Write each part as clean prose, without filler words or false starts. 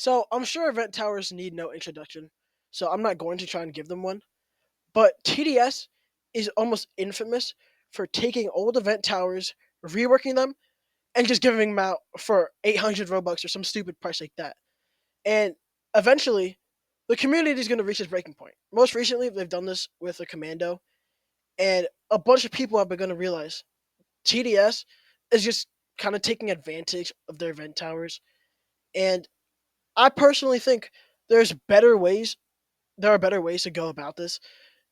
So I'm sure event towers need no introduction, so I'm not going to try and give them one. But TDS is almost infamous for taking old event towers, reworking them, and just giving them out for 800 Robux or some stupid price like that. And eventually, the community is going to reach its breaking point. Most recently, they've done this with a commando, and a bunch of people have begun to realize TDS is just kind of taking advantage of their event towers. And I personally think there's better ways. There are better ways to go about this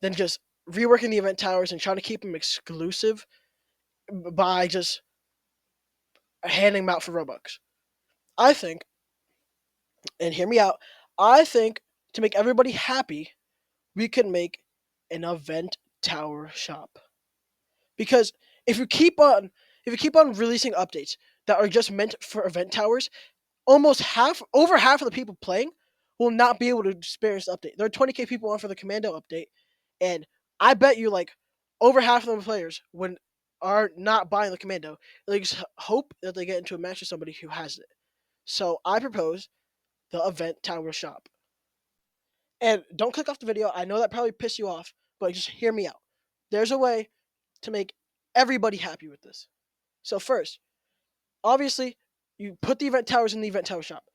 than just reworking the event towers and trying to keep them exclusive by just handing them out for Robux. I think, and hear me out, I think to make everybody happy, we can make an event tower shop. Because if you keep on if you keep on releasing updates that are just meant for event towers, almost over half of the people playing will not be able to experience the update. There are 20k people on for the commando update, and I bet you like over half of the players when are not buying the commando. They just hope that they get into a match with somebody who has it. So I propose the event tower shop. And don't click off the video. I know that probably pissed you off, but just hear me out. There's a way to make everybody happy with this. So first, obviously, you put the event towers in the event tower shop.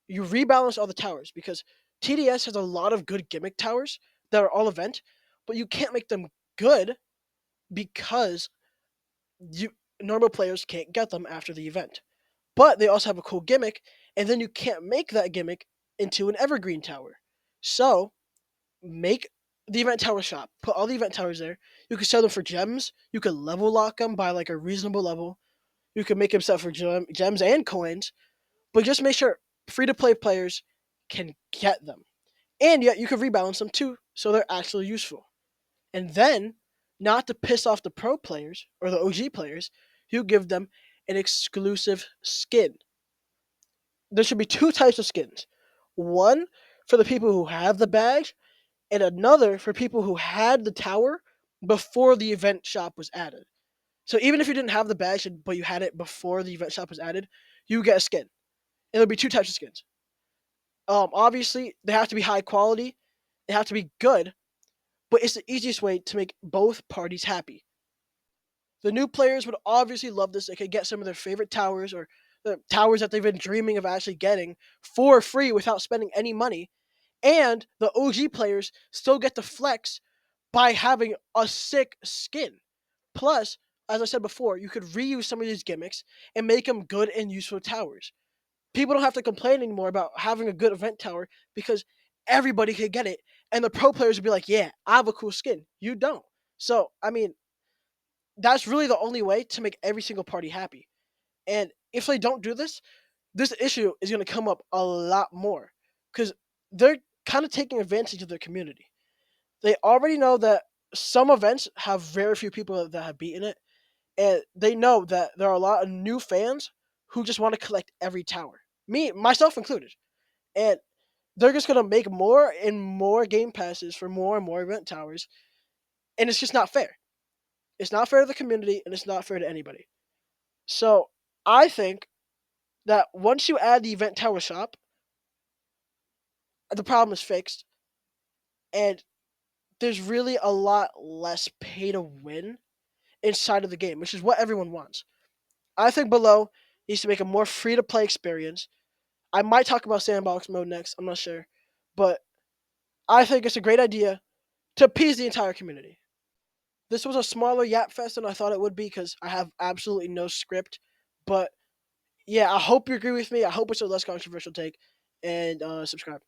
You rebalance all the towers because TDS has a lot of good gimmick towers that are all event, but you can't make them good because you normal players can't get them after the event. But they also have a cool gimmick, and then you can't make that gimmick into an evergreen tower. So make the event tower shop. Put all the event towers there. You can sell them for gems. You can level lock them by like a reasonable level. You can make them sell for gems and coins, but just make sure free to play players can get them. And yet you can rebalance them too, so they're actually useful. And then, not to piss off the pro players or the OG players, you give them an exclusive skin. There should be two types of skins. One for the people who have the badge, and another for people who had the tower before the event shop was added. So even if you didn't have the badge, but you had it before the event shop was added, you get a skin. And there'll be two types of skins. Obviously, they have to be high quality, they have to be good, but it's the easiest way to make both parties happy. The new players would obviously love this. They could get some of their favorite towers or the towers that they've been dreaming of actually getting for free without spending any money. And the OG players still get to flex by having a sick skin. Plus, as I said before, you could reuse some of these gimmicks and make them good and useful towers. People don't have to complain anymore about having a good event tower because everybody could get it. And the pro players would be like, yeah, I have a cool skin. You don't. So, I mean, that's really the only way to make every single party happy. And if they don't do this, this issue is going to come up a lot more because they're kind of taking advantage of their community. They already know that some events have very few people that have beaten it, and they know that there are a lot of new fans who just want to collect every tower, me myself included, and they're just going to make more and more game passes for more and more event towers, and it's just not fair. It's not fair to the community, and it's not fair to anybody. So I think that once you add the event tower shop, the problem is fixed, and there's really a lot less pay to win inside of the game, which is what everyone wants. I think Below needs to make a more free to play experience. I might talk about sandbox mode next, I'm not sure. But I think it's a great idea to appease the entire community. This was a smaller Yap Fest than I thought it would be because I have absolutely no script. But yeah, I hope you agree with me. I hope it's a less controversial take. And subscribe.